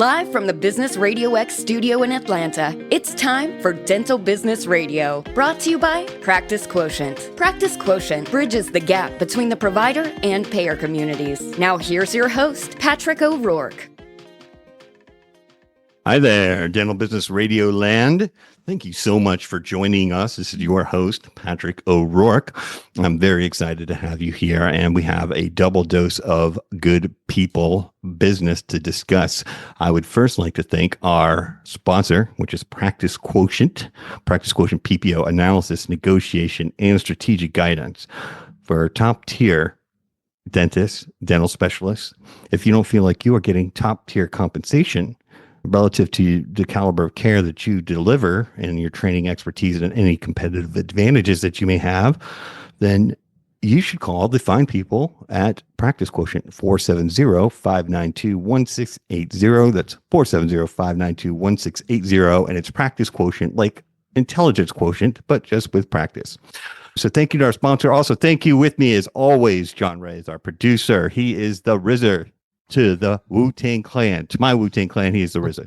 Live from the Business RadioX studio in Atlanta, it's time for Dental Business Radio, brought to you by Practice Quotient. Practice Quotient bridges the gap between the provider and payer communities. Now here's your host, Patrick O'Rourke. Hi there, Dental Business Radio land. Thank you so much for joining us. This is your host, Patrick O'Rourke. I'm very excited to have you here, and we have a double dose of good people business to discuss. I would first like to thank our sponsor, which is Practice Quotient PPO analysis, negotiation, and strategic guidance for top tier dentists, dental specialists. If you don't feel like you are getting top tier compensation relative to the caliber of care that you deliver and your training expertise and any competitive advantages that you may have, then you should call the fine people at Practice Quotient 470-592-1680. That's 470-592-1680. And it's Practice Quotient, like intelligence quotient, but just with practice. So thank you to our sponsor. Also, thank you with me as always, John Ray is our producer. He is the RZA to the Wu-Tang Clan. To my Wu-Tang Clan, he is the RZA.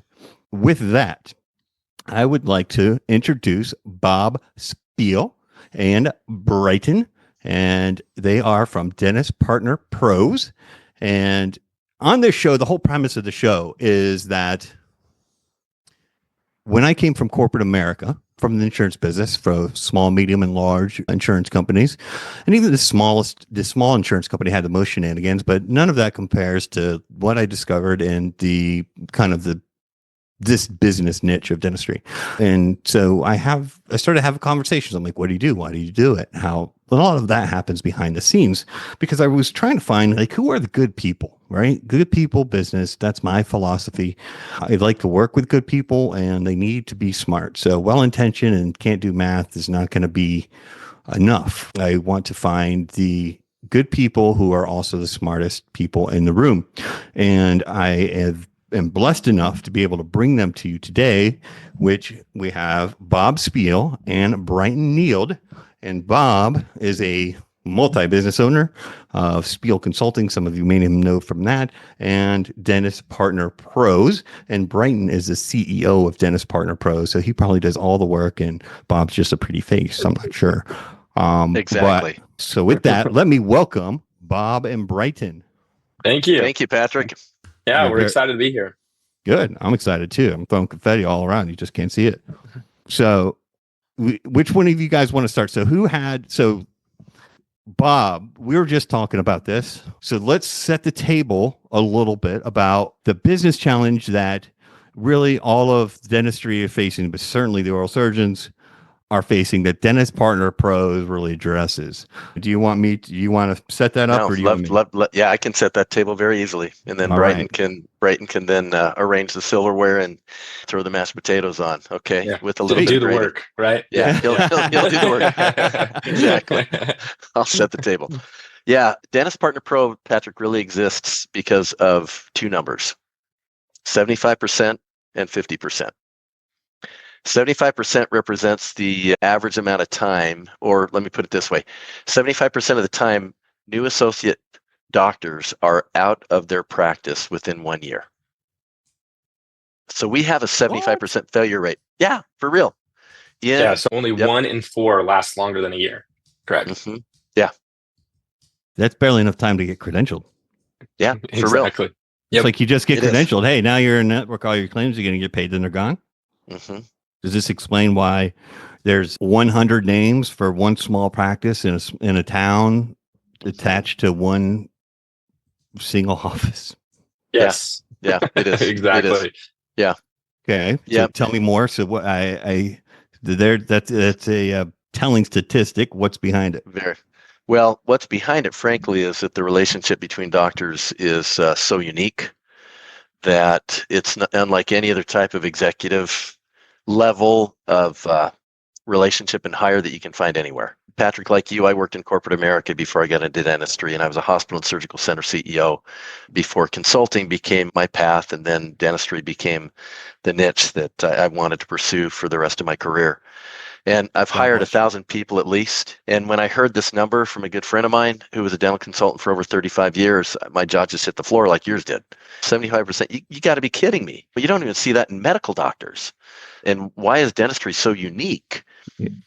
With that, I would like to introduce Bob Spiel and Bryton, and they are from Dentist Partner Pros. And on this show, the whole premise of the show is that when I came from corporate America, from the insurance business, for small, medium, and large insurance companies, and even the small insurance company had the most shenanigans, but none of that compares to what I discovered in the kind of this business niche of dentistry. And so I started having conversations. I'm like, what do you do? Why do you do it? How a lot of that happens behind the scenes, because I was trying to find, like, who are the good people, right? Good people business. That's my philosophy. I like to work with good people, and they need to be smart. So well-intentioned and can't do math is not going to be enough. I want to find the good people who are also the smartest people in the room. And am blessed enough to be able to bring them to you today, which we have Bob Spiel and Bryton Nield. And Bob is a multi-business owner of Spiel Consulting. Some of you may know from that, and Dentist Partner Pros. And Bryton is the CEO of Dentist Partner Pros. So he probably does all the work, and Bob's just a pretty face. I'm not sure. Exactly. So with that, let me welcome Bob and Bryton. Thank you. Thank you, Patrick. Yeah, we're excited to be here. Good. I'm excited too. I'm throwing confetti all around. You just can't see it. So which one of you guys want to start? So Bob, we were just talking about this. So let's set the table a little bit about the business challenge that really all of dentistry are facing, but certainly the oral surgeons are facing, that Dentist Partner Pros really addresses. Do you want to set that up? No, or do you yeah, I can set that table very easily. And then Bryton can then arrange the silverware and throw the mashed potatoes on. Okay. Yeah. With a little bit do of the gravy. work, right? Yeah. He'll do the work. Exactly. I'll set the table. Yeah. Dentist Partner Pro, Patrick, really exists because of two numbers, 75% and 50%. 75% represents the average amount of time, or let me put it this way, 75% of the time, new associate doctors are out of their practice within 1 year. So we have a 75% failure rate. Yeah, for real. Yeah, so only 1 in 4 lasts longer than a year. Correct. Mm-hmm. Yeah. That's barely enough time to get credentialed. Yeah, for real. Exactly. It's like you just get credentialed. Hey, now you're in network. All your claims are going to get paid, then they're gone. Mm-hmm. Does this explain why there's 100 names for one small practice in a town attached to one single office? Yes. Yeah, it is. Exactly. It is. Yeah. Okay. So yeah. Tell me more. So what that's a telling statistic. What's behind it? Very well. What's behind it, frankly, is that the relationship between doctors is so unique that it's not unlike any other type of executive level of relationship and hire that you can find anywhere. Patrick, like you, I worked in corporate America before I got into dentistry, and I was a hospital and surgical center CEO before consulting became my path, and then dentistry became the niche that I wanted to pursue for the rest of my career. And I've God hired bless you. 1,000 people at least. And when I heard this number from a good friend of mine who was a dental consultant for over 35 years, my jaw just hit the floor like yours did. 75%. You got to be kidding me. But you don't even see that in medical doctors. And why is dentistry so unique?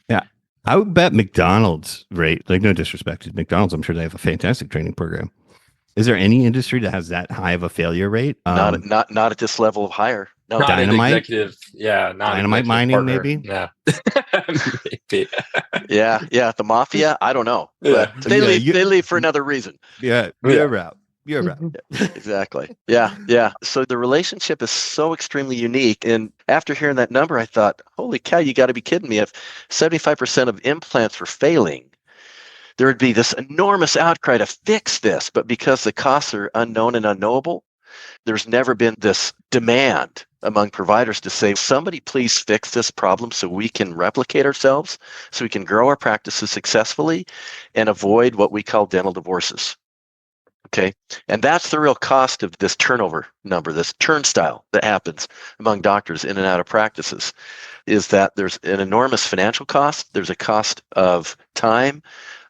Yeah. I would bet McDonald's rate, like no disrespect to McDonald's, I'm sure they have a fantastic training program. Is there any industry that has that high of a failure rate? Not at this level of hire. No. Not an Dynamite? executive, not Dynamite executive mining, partner. maybe? Yeah. Maybe. Yeah. The mafia, I don't know. Yeah. But they leave for another reason. Yeah, Yeah. you're right. Exactly. Yeah. So the relationship is so extremely unique. And after hearing that number, I thought, holy cow, you got to be kidding me. If 75% of implants were failing, there would be this enormous outcry to fix this. But because the costs are unknown and unknowable, there's never been this demand among providers to say, somebody please fix this problem so we can replicate ourselves, so we can grow our practices successfully and avoid what we call dental divorces. Okay. And that's the real cost of this turnover number, this turnstile that happens among doctors in and out of practices, is that there's an enormous financial cost. There's a cost of time,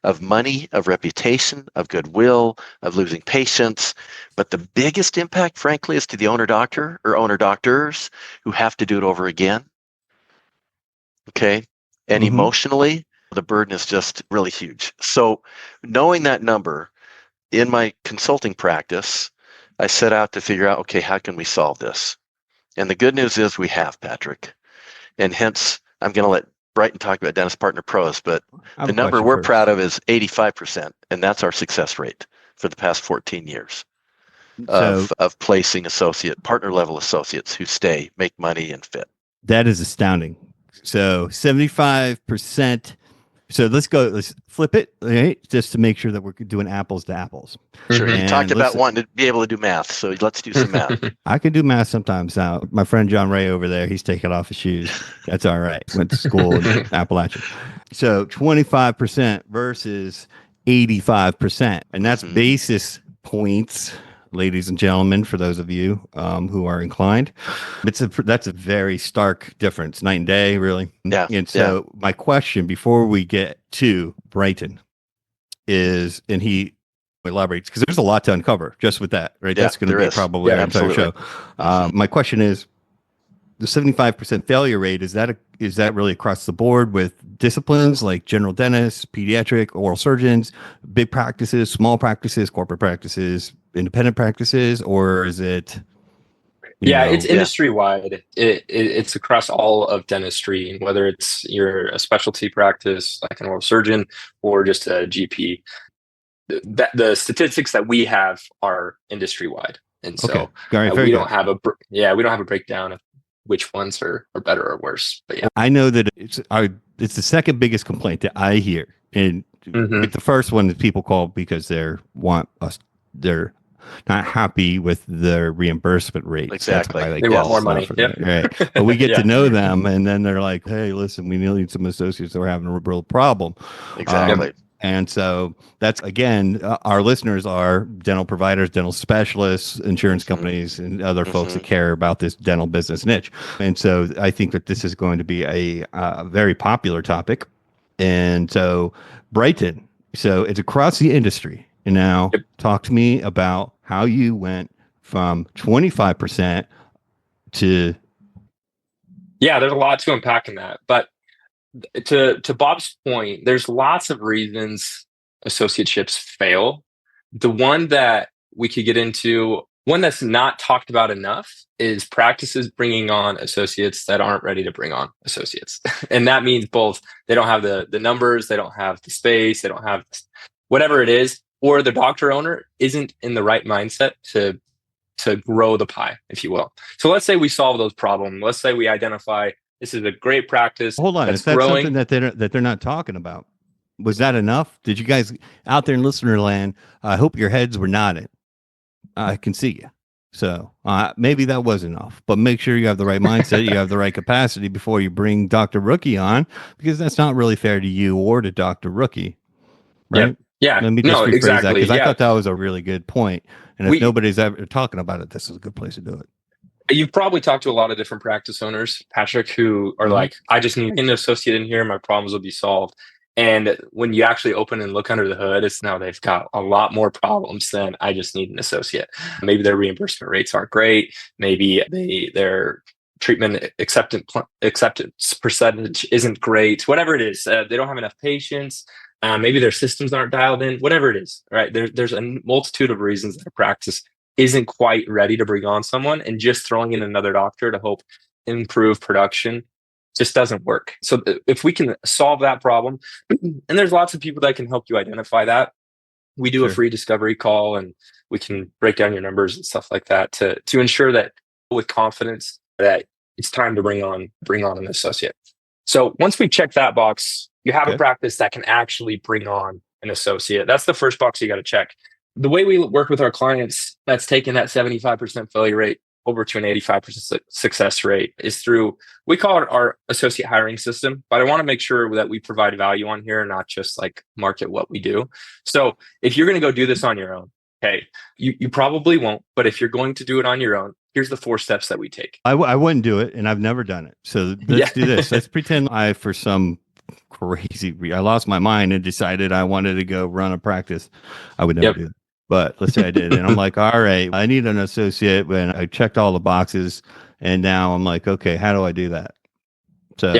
of money, of reputation, of goodwill, of losing patients. But the biggest impact, frankly, is to the owner doctor or owner doctors who have to do it over again. Okay. And emotionally, the burden is just really huge. So knowing that number, in my consulting practice, I set out to figure out, okay, how can we solve this? And the good news is we have, Patrick. And hence, I'm going to let Bryton talk about Dentist Partner Pros, but the number we're proud of is 85%, and that's our success rate for the past 14 years of placing partner level associates who stay, make money, and fit. That is astounding. So 75%. So let's flip it, right? Just to make sure that we're doing apples to apples. Sure. And You talked about wanting to be able to do math, so let's do some math. I can do math sometimes. Now, my friend John Ray over there, he's taking off his shoes. That's all right. Went to school in Appalachia. So 25% versus 85%. And that's basis points, ladies and gentlemen, for those of you who are inclined. That's a very stark difference, night and day, really. Yeah. And so my question before we get to Bryton is, and he elaborates, because there's a lot to uncover just with that, right? Yeah, That's going to be probably our entire show. My question is, the 75% failure rate, is that really across the board with disciplines like general dentists, pediatric, oral surgeons, big practices, small practices, corporate practices, independent practices, or is it? It's industry wide. It's across all of dentistry, whether you're a specialty practice like an oral surgeon or just a GP. The statistics that we have are industry wide, and so we don't have a breakdown of which ones are better or worse. But yeah, I know that it's the second biggest complaint that I hear, and the first one that people call because they're not happy with their reimbursement rates. Exactly. They want more money. Yep. Right. But we get to know them, and then they're like, hey, listen, we need some associates that are having a real problem. Exactly. And so that's, again, our listeners are dental providers, dental specialists, insurance companies, and other folks that care about this dental business niche. And so I think that this is going to be a very popular topic. And so Bryton, so it's across the industry. And now talk to me about how you went from 25% to. Yeah, there's a lot to unpack in that. But to Bob's point, there's lots of reasons associateships fail. The one that we could get into, one that's not talked about enough, is practices bringing on associates that aren't ready to bring on associates. And that means both they don't have the numbers, they don't have the space, they don't have whatever it is, or the doctor owner isn't in the right mindset to grow the pie, if you will. So let's say we solve those problems. Let's say we identify this is a great practice. Hold on, is that something that they're not talking about? Was that enough? Did you guys out there in listener land? I hope your heads were nodding. I can see you. So maybe that was enough. But make sure you have the right mindset, you have the right capacity before you bring Dr. Rookie on, because that's not really fair to you or to Dr. Rookie, right? Yeah. Let me just rephrase exactly. that, because I thought that was a really good point. And if nobody's ever talking about it, this is a good place to do it. You've probably talked to a lot of different practice owners, Patrick, who are like, I just need an associate in here, my problems will be solved. And when you actually open and look under the hood, it's now they've got a lot more problems than I just need an associate. Maybe their reimbursement rates aren't great. Maybe their treatment acceptance percentage isn't great. Whatever it is, they don't have enough patients. Maybe their systems aren't dialed in. Whatever it is, right? There's a multitude of reasons that a practice isn't quite ready to bring on someone, and just throwing in another doctor to hope improve production just doesn't work. So if we can solve that problem, and there's lots of people that can help you identify that, we do a free discovery call, and we can break down your numbers and stuff like that to ensure that with confidence that it's time to bring on an associate. So once we check that box, you have a practice that can actually bring on an associate. That's the first box you got to check. The way we work with our clients that's taken that 75% failure rate over to an 85% success rate is through, we call it our associate hiring system, but I want to make sure that we provide value on here, not just like market what we do. So if you're going to go do this on your own, okay, you probably won't, but if you're going to do it on your own, here's the 4 steps that we take. I wouldn't do it, and I've never done it. So let's do this. Let's pretend for some crazy I lost my mind and decided I wanted to go run a practice. I would never do it. But let's say I did. And I'm like, all right, I need an associate when I checked all the boxes. And now I'm like, okay, how do I do that? So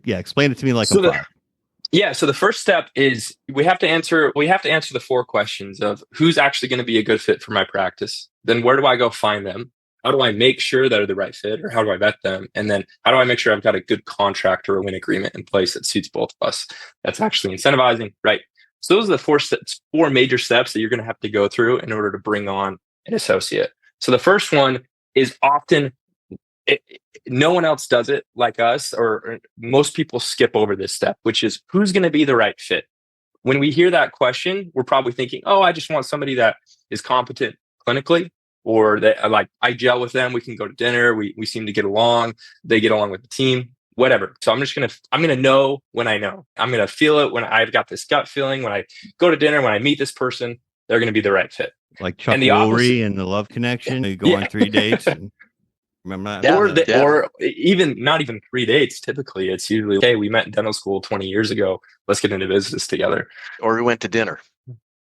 explain it to me like I'm five. So the first step is we have to answer the 4 questions of who's actually going to be a good fit for my practice. Then where do I go find them? How do I make sure that they're the right fit, or how do I vet them? And then how do I make sure I've got a good contract or a win agreement in place that suits both of us? That's actually incentivizing, right? So those are the 4 major steps that you're going to have to go through in order to bring on an associate. So the first one is often no one else does it like us, or most people skip over this step, which is who's going to be the right fit. When we hear that question, we're probably thinking, oh, I just want somebody that is competent clinically, or that I gel with them. We can go to dinner. We seem to get along. They get along with the team. Whatever. So I'm going to know when I know. I'm going to feel it when I've got this gut feeling. When I go to dinner, when I meet this person, they're going to be the right fit. Like Chuck Woolery and The Love Connection. You go on 3 dates. And remember that? Or even not even 3 dates. Typically, it's usually, hey, we met in dental school 20 years ago. Let's get into business together. Or we went to dinner.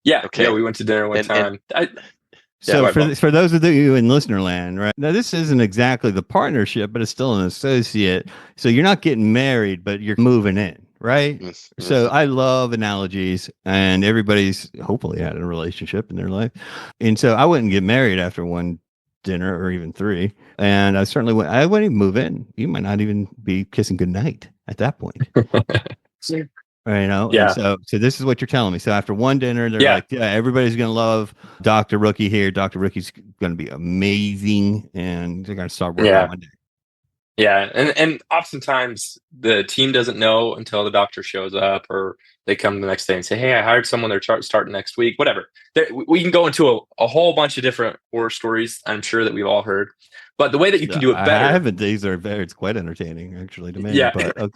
Yeah. Okay. Yeah, we went to dinner one time. So for those of you in listener land, right now, this isn't exactly the partnership, but it's still an associate. So you're not getting married, but you're moving in, right? Mm-hmm. So I love analogies, and everybody's hopefully had a relationship in their life. And so I wouldn't get married after one dinner or even 3. And I wouldn't even move in. You might not even be kissing goodnight at that point. Right, And so this is what you're telling me. So after one dinner, they're like, everybody's going to love Dr. Rookie here. Dr. Rookie's going to be amazing, and they're going to start working one day. Yeah, and oftentimes the team doesn't know until the doctor shows up, or they come the next day and say, hey, I hired someone, they're starting next week, whatever. We can go into a whole bunch of different horror stories, I'm sure, that we've all heard. But the way that you can do it better. I haven't. It's quite entertaining, actually, to me. Yeah. But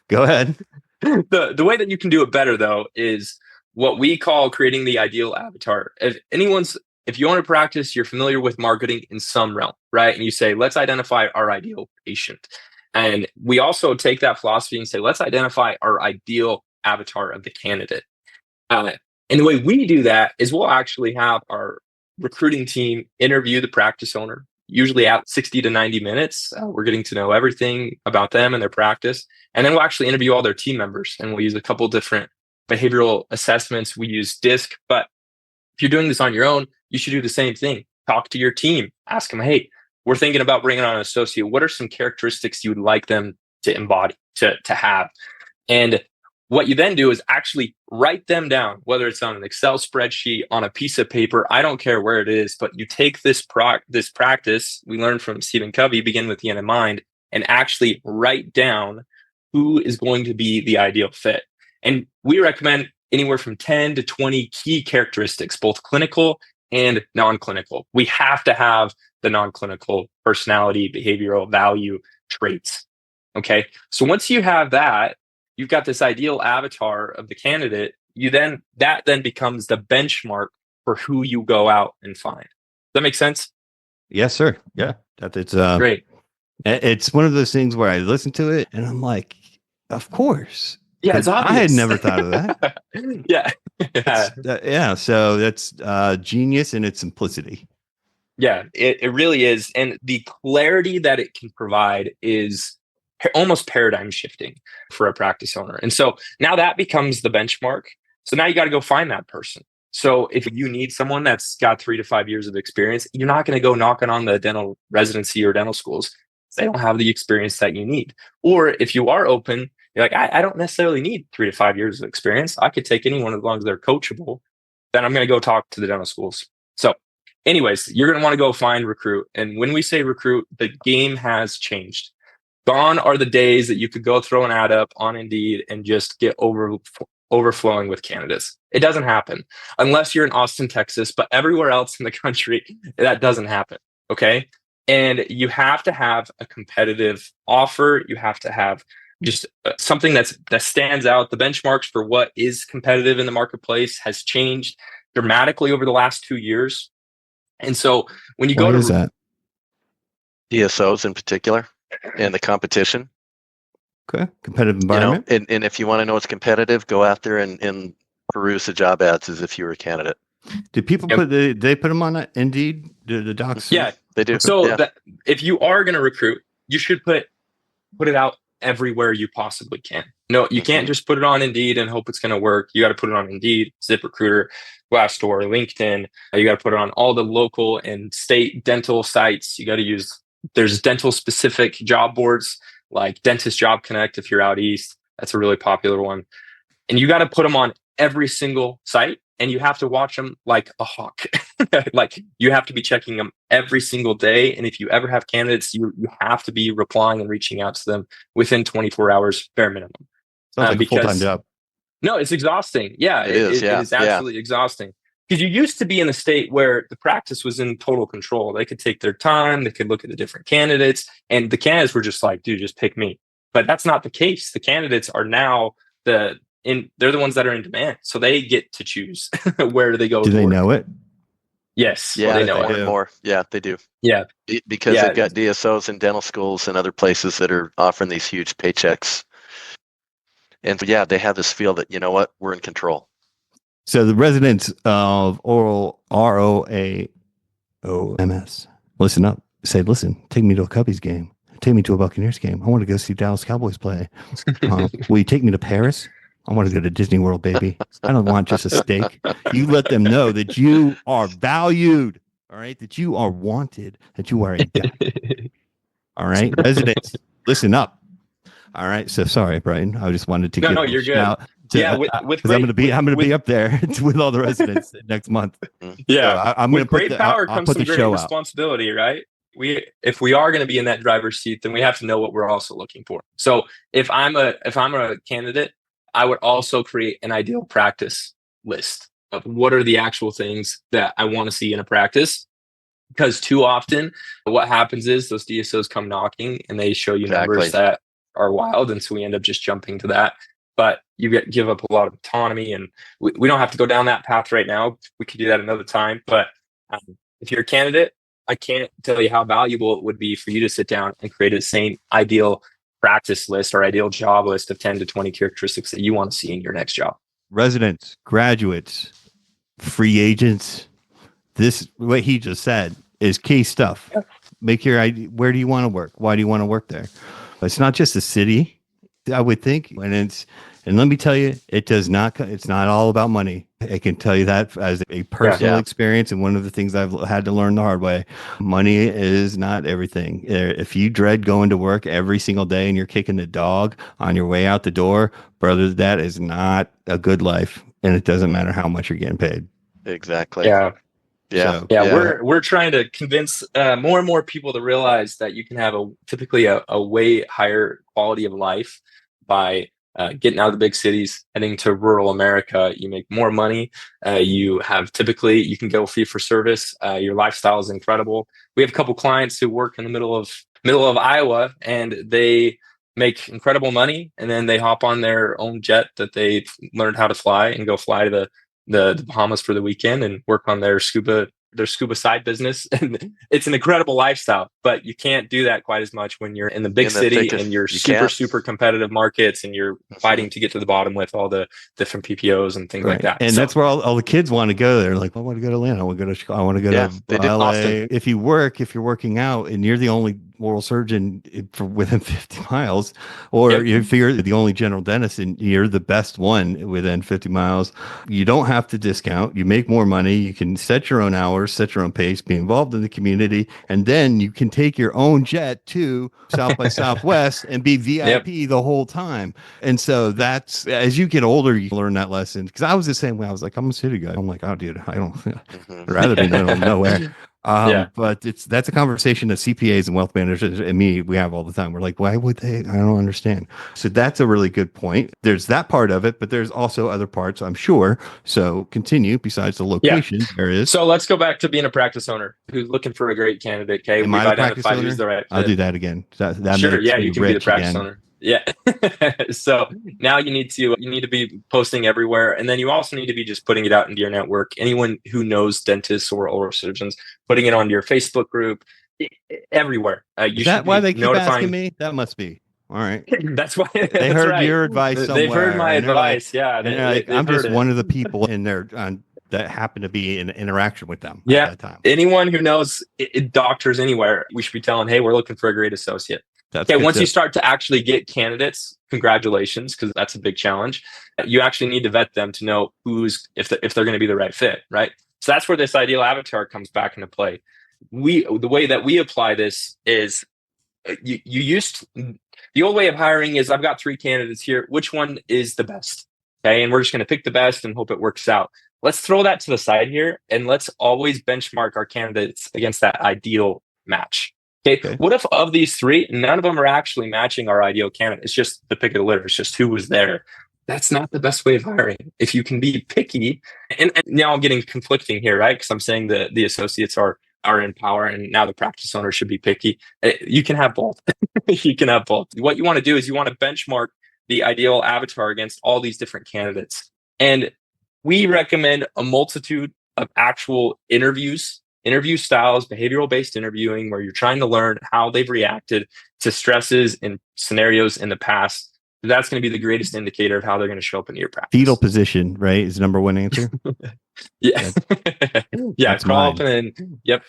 go ahead. The way that you can do it better, though, is what we call creating the ideal avatar. If you own a practice, you're familiar with marketing in some realm, right? And you say, let's identify our ideal patient. And we also take that philosophy and say, let's identify our ideal avatar of the candidate. And the way we do that is we'll actually have our recruiting team interview the practice owner, usually at 60 to 90 minutes. We're getting to know everything about them and their practice. And then we'll actually interview all their team members, and we'll use a couple different behavioral assessments. We use DISC, but if you're doing this on your own, you should do the same thing. Talk to your team, ask them, hey, we're thinking about bringing on an associate. What are some characteristics you would like them to embody, to have? And what you then do is actually write them down, whether it's on an Excel spreadsheet, on a piece of paper, I don't care where it is, but you take this practice we learned from Stephen Covey, begin with the end in mind, and actually write down who is going to be the ideal fit. And we recommend anywhere from 10 to 20 key characteristics, both clinical and non-clinical. We have to have the non-clinical personality, behavioral, value traits. Okay. So once you have that, you've got this ideal avatar of the candidate, that then becomes the benchmark for who you go out and find. Does that make sense? Yes, sir. Yeah, That it's Great. It's one of those things where I listen to it and I'm like, of course. Yeah, it's obvious. I had never thought of that. Yeah. So that's genius in its simplicity. Yeah, it really is. And the clarity that it can provide is almost paradigm shifting for a practice owner. And so now that becomes the benchmark. So now you got to go find that person. So if you need someone that's got 3 to 5 years of experience, you're not going to go knocking on the dental residency or dental schools. They don't have the experience that you need. Or if you are open, you're like, I don't necessarily need 3 to 5 years of experience. I could take anyone as long as they're coachable. Then I'm going to go talk to the dental schools. So anyways, you're going to want to go find recruit. And when we say recruit, the game has changed. Gone are the days that you could go throw an ad up on Indeed and just get overflowing with candidates. It doesn't happen unless you're in Austin, Texas, but everywhere else in the country, that doesn't happen. Okay. And you have to have a competitive offer. You have to have just something that stands out. The benchmarks for what is competitive in the marketplace has changed dramatically over the last 2 years. And so when you go to that? DSOs in particular and the competition. Okay. Competitive environment. And if you want to know what's competitive, go out there and peruse the job ads as if you were a candidate. Do people put them on Indeed? The docs? Yeah, they do. So if you are going to recruit, you should put it out everywhere you possibly can. No, you can't just put it on Indeed and hope it's going to work. You got to put it on Indeed, ZipRecruiter, Glassdoor, LinkedIn. You got to put it on all the local and state dental sites. You got to there's dental specific job boards like Dentist Job Connect if you're out east. That's a really popular one. And you got to put them on every single site, and you have to watch them like a hawk. Like you have to be checking them every single day. And if you ever have candidates, you have to be replying and reaching out to them within 24 hours, bare minimum. Sounds like a full-time job. No, it's exhausting. Yeah, it is absolutely exhausting. Because you used to be in a state where the practice was in total control. They could take their time. They could look at the different candidates. And the candidates were just like, dude, just pick me. But that's not the case. The candidates are now they're the ones that are in demand. So they get to choose where they go. Do they know it? Yes. Yeah, they know it more. Yeah, they do. Yeah. Because they've got DSOs in dental schools and other places that are offering these huge paychecks. And they have this feel that, you know what, we're in control. So the residents of Oral, ROAOMS, listen up. Say, listen, take me to a Cubbies game. Take me to a Buccaneers game. I want to go see Dallas Cowboys play. Will you take me to Paris? I want to go to Disney World, baby. I don't want just a steak. You let them know that you are valued, all right? That you are wanted, that you are a guy. All right? Residents, listen up. All right. So sorry, Bryton. I just wanted to No, you're good. I'm going to be up there with all the residents next month. Yeah. So I'm going to put great power comes some great show responsibility, right? If we are going to be in that driver's seat, then we have to know what we're also looking for. So if I'm a candidate, I would also create an ideal practice list of what are the actual things that I want to see in a practice. Because too often what happens is those DSOs come knocking and they show you numbers that are wild. And so we end up just jumping to that. But you give up a lot of autonomy, and we don't have to go down that path right now. We could do that another time. But if you're a candidate, I can't tell you how valuable it would be for you to sit down and create a same ideal practice list or ideal job list of 10 to 20 characteristics that you want to see in your next job. Residents, graduates, free agents. This, what he just said, is key stuff. Yeah. Make your idea. Where do you want to work? Why do you want to work there? It's not just a city, I would think. And let me tell you, it's not all about money. I can tell you that as a personal experience. And one of the things I've had to learn the hard way, money is not everything. If you dread going to work every single day and you're kicking the dog on your way out the door, brother, that is not a good life. And it doesn't matter how much you're getting paid. Exactly. Yeah. Yeah. We're trying to convince more and more people to realize that you can have typically a way higher quality of life by getting out of the big cities, heading to rural America. You make more money. You can go fee for service. Your lifestyle is incredible. We have a couple clients who work in the middle of Iowa, and they make incredible money. And then they hop on their own jet that they learned how to fly and go fly to the Bahamas for the weekend and work on their scuba their scuba side business. And it's an incredible lifestyle, but you can't do that quite as much when you're in the big city and you're super competitive markets and you're fighting to get to the bottom with all the different PPOs and things like that. And that's where all the kids want to go. They're like, I want to go to Atlanta. I want to go to Chicago. I want to go to LA. Austin. If you're working out and you're the only oral surgeon for within 50 miles, or if you're the only general dentist and you're the best one within 50 miles, you don't have to discount. You make more money. You can set your own hours, set your own pace, be involved in the community, and then you can take your own jet to South by Southwest and be VIP the whole time. And so that's, as you get older, you learn that lesson. Because I was the same way. I was like, I'm a city guy. I'm like, oh, dude, I don't. I'd rather be nowhere. But that's a conversation that CPAs and wealth managers and me, we have all the time. We're like, why would they? I don't understand. So that's a really good point. There's that part of it, but there's also other parts, I'm sure. So continue besides the location. There is. So let's go back to being a practice owner who's looking for a great candidate. Okay. We've identified who's the right fit. I'll do that again. That sure. Yeah. You can be the practice owner. Yeah. So now you need to be posting everywhere. And then you also need to be just putting it out into your network. Anyone who knows dentists or oral surgeons, putting it onto your Facebook group, everywhere. Is that why they keep asking me? That must be. All right. That's why they heard your advice somewhere. They've heard my advice. I'm just one of the people in there that happen to be in interaction with them at that time. Anyone who knows doctors anywhere, we should be telling, hey, we're looking for a great associate. Once you start to actually get candidates, congratulations, because that's a big challenge. You actually need to vet them to know if they're going to be the right fit, right? So that's where this ideal avatar comes back into play. The way that we apply this is the old way of hiring is I've got 3 candidates here. Which one is the best? Okay, and we're just going to pick the best and hope it works out. Let's throw that to the side here, and let's always benchmark our candidates against that ideal match. Okay. What if of these 3, none of them are actually matching our ideal candidate? It's just the pick of the litter. It's just who was there. That's not the best way of hiring. If you can be picky, and now I'm getting conflicting here, right? Because I'm saying the associates are in power, and now the practice owner should be picky. You can have both. You can have both. What you want to do is you want to benchmark the ideal avatar against all these different candidates. And we recommend a multitude of actual interview styles, behavioral-based interviewing, where you're trying to learn how they've reacted to stresses and scenarios in the past. That's going to be the greatest indicator of how they're going to show up in your practice. Fetal position, right, is the number one answer? Yeah. Crawl up and then, yep.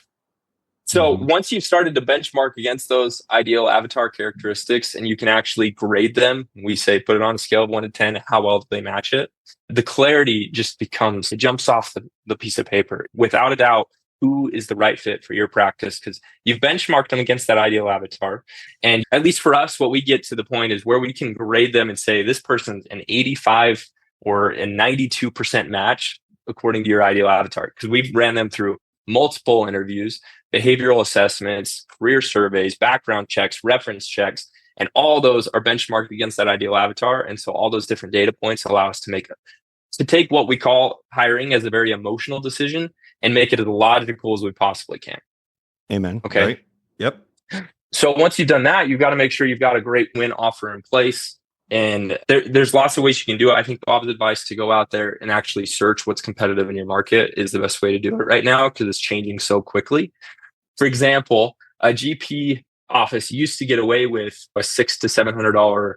So once you've started to benchmark against those ideal avatar characteristics and you can actually grade them, we say put it on a scale of 1 to 10, how well do they match it? The clarity just it jumps off the piece of paper. Without a doubt, who is the right fit for your practice, because you've benchmarked them against that ideal avatar. And at least for us, what we get to the point is where we can grade them and say, this person's an 85 or a 92% match according to your ideal avatar. Because we've ran them through multiple interviews, behavioral assessments, career surveys, background checks, reference checks, and all those are benchmarked against that ideal avatar. And so all those different data points allow us to take what we call hiring as a very emotional decision and make it as logical as we possibly can. Amen. Okay. Right. Yep. So once you've done that, you've got to make sure you've got a great win offer in place. And there's lots of ways you can do it. I think Bob's advice to go out there and actually search what's competitive in your market is the best way to do it right now, because it's changing so quickly. For example, a GP office used to get away with a $600 to $700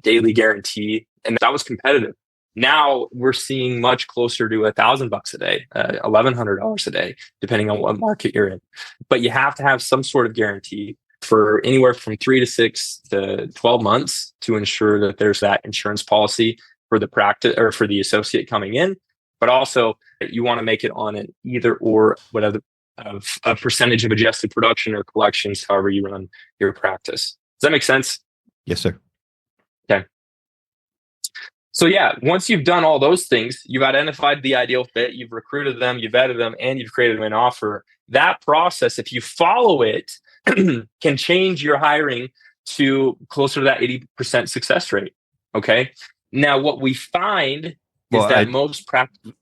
daily guarantee, and that was competitive. Now we're seeing much closer to $1,000 a day, $1,100 a day, depending on what market you're in. But you have to have some sort of guarantee for anywhere from 3 to 6 to 12 months to ensure that there's that insurance policy for the practice or for the associate coming in. But also you want to make it on an either or, whatever of a percentage of adjusted production or collections, however you run your practice. Does that make sense? Yes, sir. Okay. So yeah, once you've done all those things, you've identified the ideal fit, you've recruited them, you've vetted them, and you've created an offer. That process, if you follow it, can change your hiring to closer to that 80% success rate. Okay. Now, what we find is that most practice.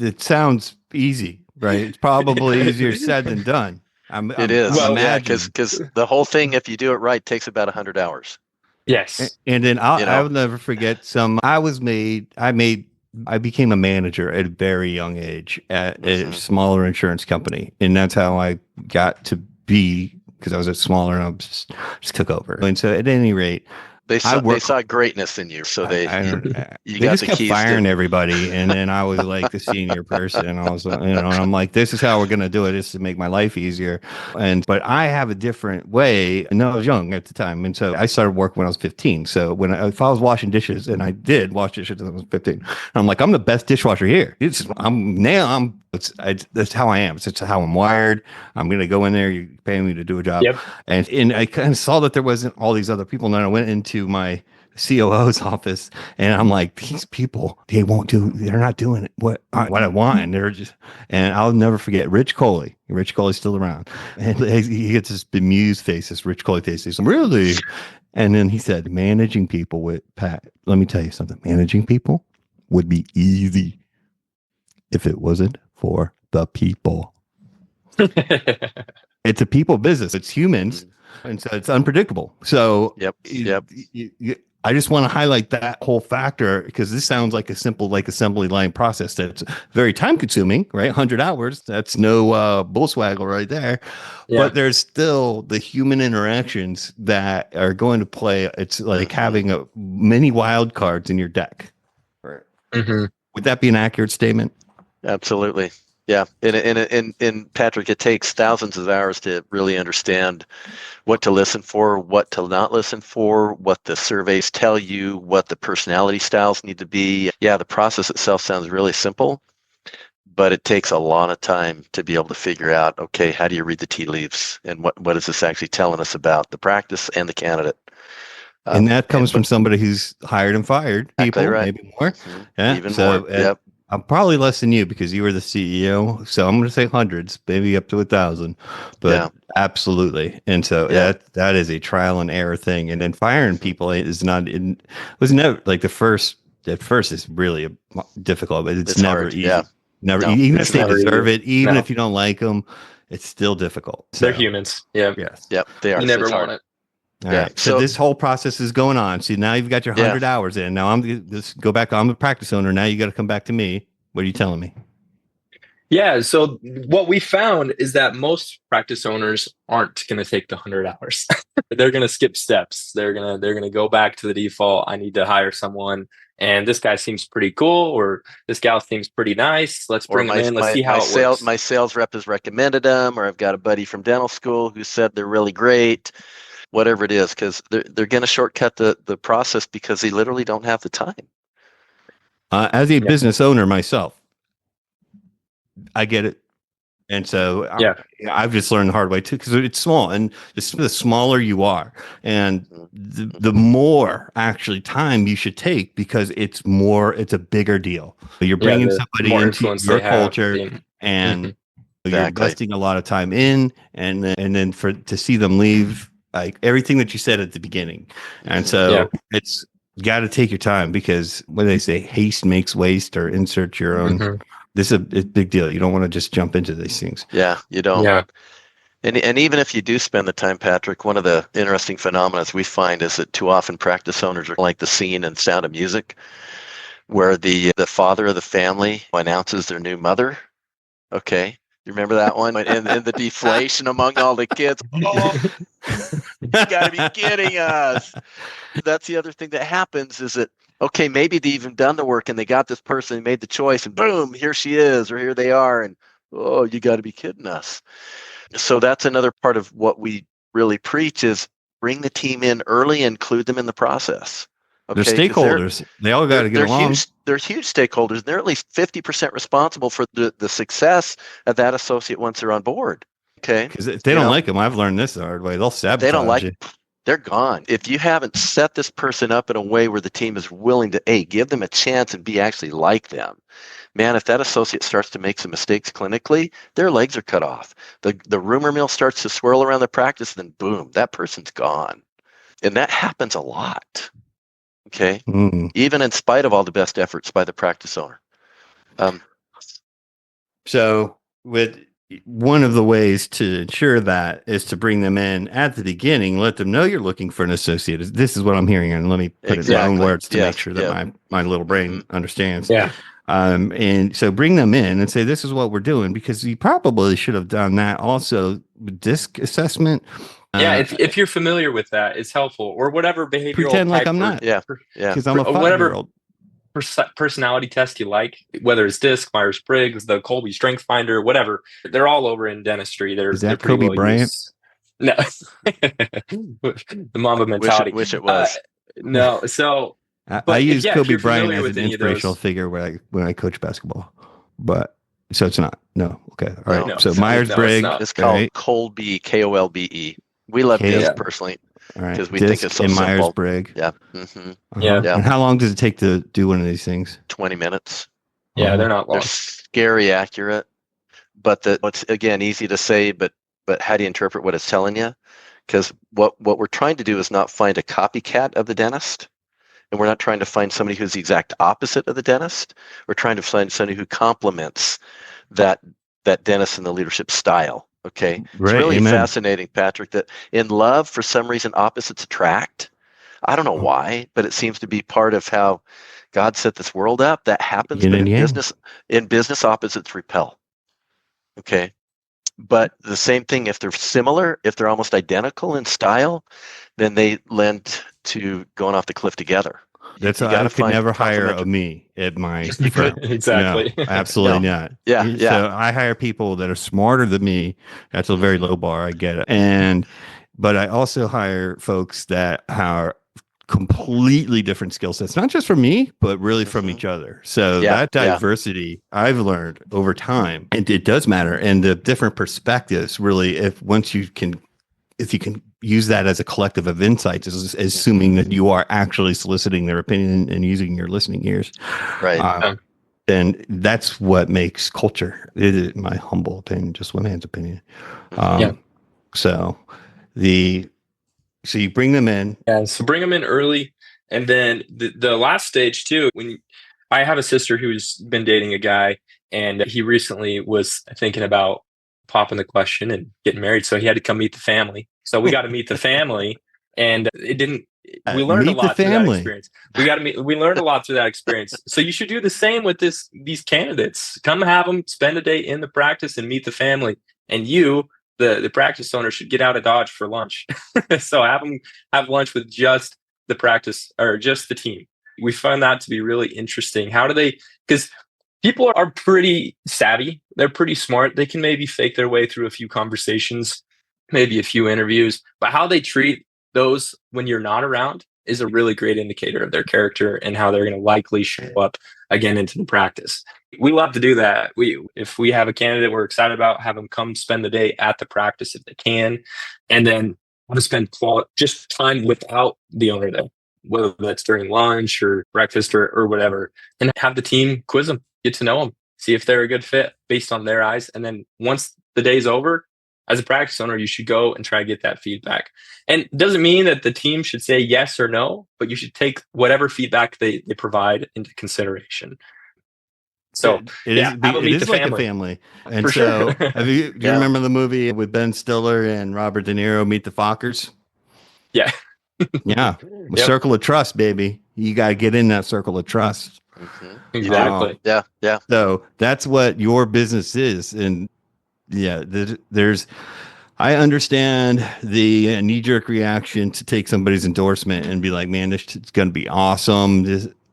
It sounds easy, right? It's probably easier said than done. It is. Well, yeah, because the whole thing, if you do it right, takes about 100 hours. Yes. And then I'll never forget I made I became a manager at a very young age at a Mhm. smaller insurance company. And that's how I got to be, because I was a smaller and I just took over. And so at any rate, They I saw work. greatness in you, so I don't. you They got just the kept keys to. firing everybody, and then I was like the senior person, and I was, and I'm like, this is how we're gonna do it. It's to make my life easier, but I have a different way. No, I was young at the time, and so I started work when I was 15. So if I was washing dishes, and I did wash dishes when I was 15, I'm like, I'm the best dishwasher here. That's how I am. It's how I'm wired. I'm gonna go in there. You're paying me to do a job, Yep. and I kind of saw that there wasn't all these other people, and then I went into my COO's office, and I'm like, these people, they're not doing it what I want, and and I'll never forget Rich Coley. Rich Coley's still around, and he gets this bemused face, this Rich Coley face. He's like, really, and then he said, managing people with Pat. Let me tell you something. Managing people would be easy if it wasn't for the people. It's a people business. It's humans, and so it's unpredictable. So Yep. I just want to highlight that whole factor, because this sounds like a simple, like assembly line process that's very time consuming, right? 100 hours. That's no bull swaggle right there. Yeah. But there's still the human interactions that are going to play. It's like having many wild cards in your deck. Right. Mhm. Would that be an accurate statement? Absolutely. Yeah. And Patrick, it takes thousands of hours to really understand what to listen for, what to not listen for, what the surveys tell you, what the personality styles need to be. Yeah, the process itself sounds really simple, but it takes a lot of time to be able to figure out, okay, how do you read the tea leaves, and what is this actually telling us about the practice and the candidate? And that comes from somebody who's hired and fired people, Exactly right. maybe more. Mhm. Yeah. Even So more. Yep. I'm probably less than you because you were the CEO. So I'm going to say hundreds, maybe up to 1,000, but Yeah. absolutely. And so Yeah. that is a trial and error thing. And then firing people was never like at first it's really difficult, but it's never hard. easy. Yeah. Never, No, even it's if they not. deserve it, even No. if you don't like them, it's still difficult. They're So, humans. Yeah. yes. Yep, they are. You never It's hard. want it. All Yeah. right. So this whole process is going on. See, now you've got your 100 hours in. Now let's go back. I'm the practice owner. Now you got to come back to me. What are you telling me? Yeah. So what we found is that most practice owners aren't going to take the 100 hours. They're going to skip steps. They're going to go back to the default. I need to hire someone, and this guy seems pretty cool, or this gal seems pretty nice. Let's bring him in. Let's see how it works. My sales rep has recommended them, or I've got a buddy from dental school who said they're really great. Whatever it is, because they're going to shortcut the process because they literally don't have the time. As a business owner myself, I get it. And so I've just learned the hard way too, because it's small, and the smaller you are, and the more actually time you should take, because it's a bigger deal. You're bringing somebody into your culture, and you're investing a lot of time in, and then to see them leave, like everything that you said at the beginning. And so it's got to take your time, because when they say haste makes waste, or insert your own, this is a big deal. You don't want to just jump into these things. Yeah, you don't. Yeah. And even if you do spend the time, Patrick, one of the interesting phenomena we find is that too often practice owners are like the scene in Sound of Music, where the father of the family announces their new mother. Okay. You remember that one? And the deflation among all the kids. Oh, you got to be kidding us. That's the other thing that happens, is that, okay, maybe they even done the work and they got this person and made the choice, and boom, here she is, or here they are. And, oh, you got to be kidding us. So that's another part of what we really preach, is bring the team in early, include them in the process. Okay, they're stakeholders. They all got to get along. They're huge stakeholders. They're at least 50% responsible for the success of that associate once they're on board. Okay, because if they don't like them, I've learned this the hard way. They'll sabotage. They don't like you. They're gone. If you haven't set this person up in a way where the team is willing to give them a chance and be actually like them, man, if that associate starts to make some mistakes clinically, their legs are cut off. The rumor mill starts to swirl around the practice, and then boom, that person's gone. And that happens a lot. Okay. Even in spite of all the best efforts by the practice owner. So with one of the ways to ensure that is to bring them in at the beginning, let them know you're looking for an associate. This is what I'm hearing, and let me put it in my own words to make sure that my little brain understands. Yeah. And so bring them in and say, this is what we're doing, because you probably should have done that also with DISC assessment. Yeah, if you're familiar with that, it's helpful. Or whatever behavioral pretend like type I'm not. Yeah. Because I'm a 5-year-old. Whatever personality test you like, whether it's DISC, Myers-Briggs, the Colby Strength Finder, whatever. They're all over in dentistry. Is that they're pretty Kobe well Bryant? Used. No. The Mamba mentality. Wish it was. No, so I use Kobe if Bryant familiar as with an any of inspirational those- figure when I coach basketball, but so it's not. No, okay, all right. No, so it's Myers-Briggs, not. It's called right? Colby, Kolbe. We love DISC personally All right, because we think it's so and simple. Myers-Briggs. Yeah. Yeah. And how long does it take to do one of these things? 20 minutes. Yeah, they're not long. They're scary accurate, but it's again easy to say, but how do you interpret what it's telling you? Because what we're trying to do is not find a copycat of the dentist, and we're not trying to find somebody who's the exact opposite of the dentist. We're trying to find somebody who complements that dentist and the leadership style. Okay, Right, it's really amen. fascinating, Patrick, that in love, for some reason, opposites attract. I don't know why, but it seems to be part of how God set this world up. That happens, Yin but and yang. in business, opposites repel. Okay, but the same thing, if they're similar, if they're almost identical in style, then they lend to going off the cliff together. That's You I gotta could find never hire a complementary- me at my You firm. couldn't. Exactly. No, absolutely No. not. Yeah. So I hire people that are smarter than me. That's a very low bar. I get it. But I also hire folks that are completely different skill sets, not just from me, but really from each other. So that diversity I've learned over time, and it does matter. And the different perspectives really, if you can use that as a collective of insights, is assuming that you are actually soliciting their opinion and using your listening ears. Right. And that's what makes culture. It is my humble opinion, just one man's opinion. So you bring them in. Yeah, so bring them in early. And then the last stage too, I have a sister who's been dating a guy, and he recently was thinking about popping the question and getting married. So he had to come meet the family. So we got to meet the family, and we learned a lot through that experience. We learned a lot through that experience. So you should do the same with these candidates. Come have them spend a day in the practice and meet the family. And you, the practice owner, should get out of Dodge for lunch. So have lunch with just the practice or just the team. We found that to be really interesting. Because people are pretty savvy. They're pretty smart. They can maybe fake their way through a few conversations, maybe a few interviews, but how they treat those when you're not around is a really great indicator of their character and how they're going to likely show up again into the practice. We love to do that. If we have a candidate we're excited about, have them come spend the day at the practice if they can, and then have to spend just time without the owner there, whether that's during lunch or breakfast or whatever, and have the team quiz them, get to know them, see if they're a good fit based on their eyes. And then once the day's over, as a practice owner, you should go and try to get that feedback. And it doesn't mean that the team should say yes or no, but you should take whatever feedback they provide into consideration. So it is like a family. And For so sure. do you remember the movie with Ben Stiller and Robert De Niro, Meet the Fockers? Yeah. Yeah. Yep. Circle of trust, baby. You got to get in that circle of trust. Exactly. Yeah. So that's what your business is. And I understand the knee-jerk reaction to take somebody's endorsement and be like, man, this is going to be awesome.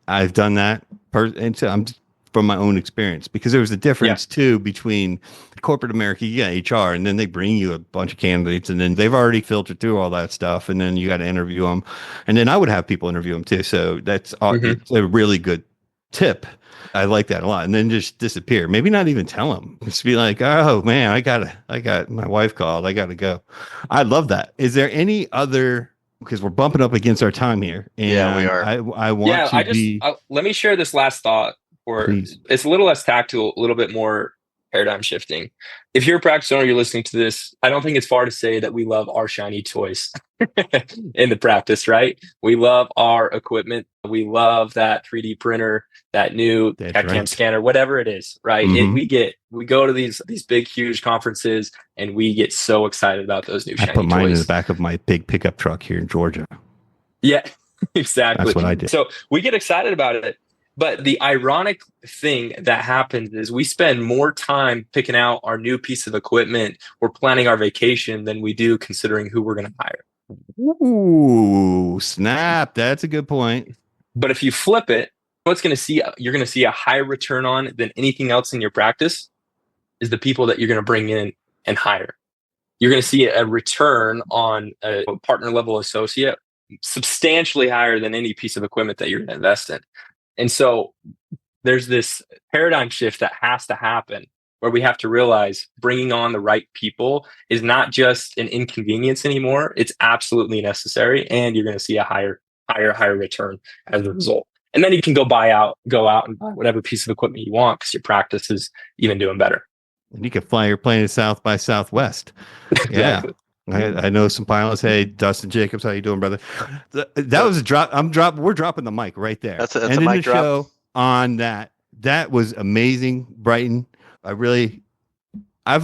I've done that. And so I'm from my own experience, because there was a difference too between corporate America. You got HR, and then they bring you a bunch of candidates, and then they've already filtered through all that stuff, and then you got to interview them, and then I would have people interview them too. So that's it's a really good tip. I like that a lot. And then just disappear. Maybe not even tell them. Just be like, oh man, I got my wife called. I got to go. I love that. Is there any other? Because we're bumping up against our time here. And Yeah, we are. I want to be. Let me share this last thought. Please. It's a little less tactical, a little bit more paradigm shifting. If you're a practice owner, you're listening to this, I don't think it's far to say that we love our shiny toys in the practice, right? We love our equipment. We love that 3D printer, that new CAD/CAM scanner, whatever it is, right? We go to these big, huge conferences and we get so excited about those new shiny toys. I put mine in the back of my big pickup truck here in Georgia. Yeah, exactly. That's what I did. So we get excited about it. But the ironic thing that happens is we spend more time picking out our new piece of equipment or planning our vacation than we do considering who we're going to hire. Ooh, snap. That's a good point. But if you flip it, you're going to see a higher return on than anything else in your practice is the people that you're going to bring in and hire. You're going to see a return on a partner level associate substantially higher than any piece of equipment that you're going to invest in. And so there's this paradigm shift that has to happen where we have to realize bringing on the right people is not just an inconvenience anymore. It's absolutely necessary. And you're going to see a higher return as a result. And then you can go out and buy whatever piece of equipment you want because your practice is even doing better. And you can fly your plane to South by Southwest. Exactly. Yeah. I know some pilots. Hey, Dustin Jacobs, how you doing, brother? That was a drop. We're dropping the mic right there. That's a mic drop. Show on that. That was amazing, Bryton. I've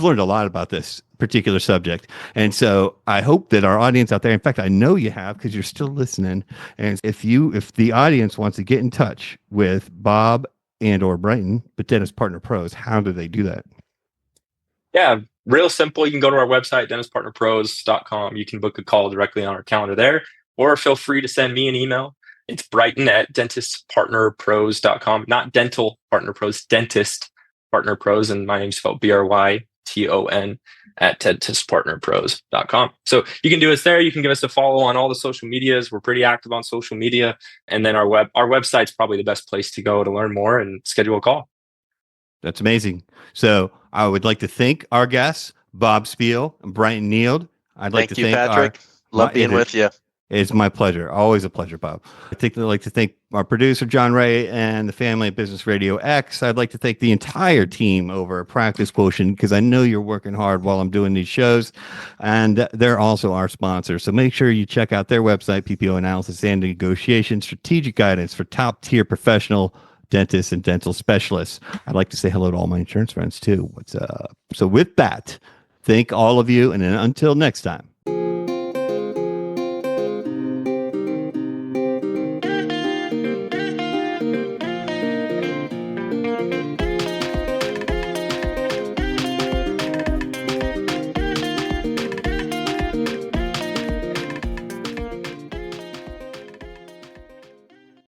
learned a lot about this particular subject, and so I hope that our audience out there. In fact, I know you have because you're still listening. And if the audience wants to get in touch with Bob and or Bryton, but Dentist Partner Pros, how do they do that? Yeah, real simple. You can go to our website, dentistpartnerpros.com. You can book a call directly on our calendar there, or feel free to send me an email. It's Bryton at dentistpartnerpros.com, not dental partner pros, dentist partner pros. And my name's spelled BRYTON at dentistpartnerpros.com. So you can do us there. You can give us a follow on all the social medias. We're pretty active on social media. And then our website's probably the best place to go to learn more and schedule a call. That's amazing. So I would like to thank our guests, Bob Spiel and Bryton Nield. Thank you, Patrick. Love being with you. It's my pleasure. Always a pleasure, Bob. I'd like to thank our producer, John Ray, and the family at Business RadioX. I'd like to thank the entire team over at Practice Quotient because I know you're working hard while I'm doing these shows. And they're also our sponsors. So make sure you check out their website, PPO Analysis and Negotiation, strategic guidance for top-tier professional dentists and dental specialists. I'd like to say hello to all my insurance friends too. What's up? So with that, thank all of you. And until next time.